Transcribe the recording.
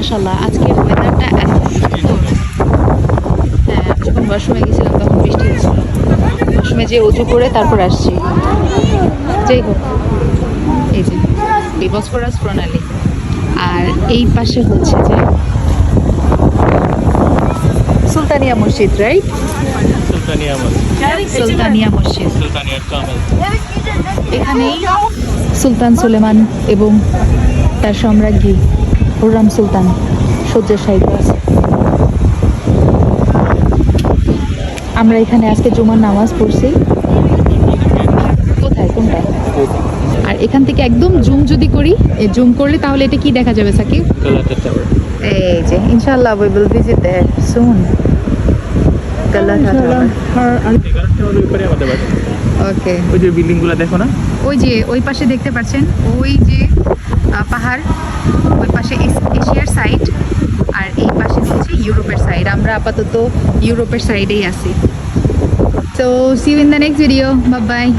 মাশাআল্লাহ আজকের ওয়েদারটা এত সুন্দর। হ্যাঁ, যখন ওয়াশরুমে গেছিলাম তখন বৃষ্টি হচ্ছিল। ওয়াশরুমে যে উজু করে তারপর আসছি। যাই হোক, এই যে বসফরাস প্রণালী, আর এই পাশে হচ্ছে যে সুলতানিয়া মসজিদ, রাইট? সুলতানিয়া মসজিদ। এখানেই সুলতান সুলেমান এবং তার সম্রাজ্ঞী হুররাম সুলতান শয্যাশায়িত আছে। আমরা এখানে আজকে জুমার নামাজ পড়ছি। কোথায়, কোনটা? আর এখান থেকে একদম জুম যদি করি, জুম করলে তাহলে এটা কি দেখা যাবে সাকিব? এই যে ইনশাআল্লাহ we will visit there soon. Galata tower. Okay, ওই যে বিল্ডিংগুলো দেখো না, ওই যে ওই পাশে দেখতে পাচ্ছেন, ওই যে পাহাড়, ওই পাশে এশিয়ার সাইড আর এই পাশে হচ্ছে ইউরোপের সাইড। আমরা আপাতত ইউরোপের সাইডেই আছি। So see you in the next video. Bye bye.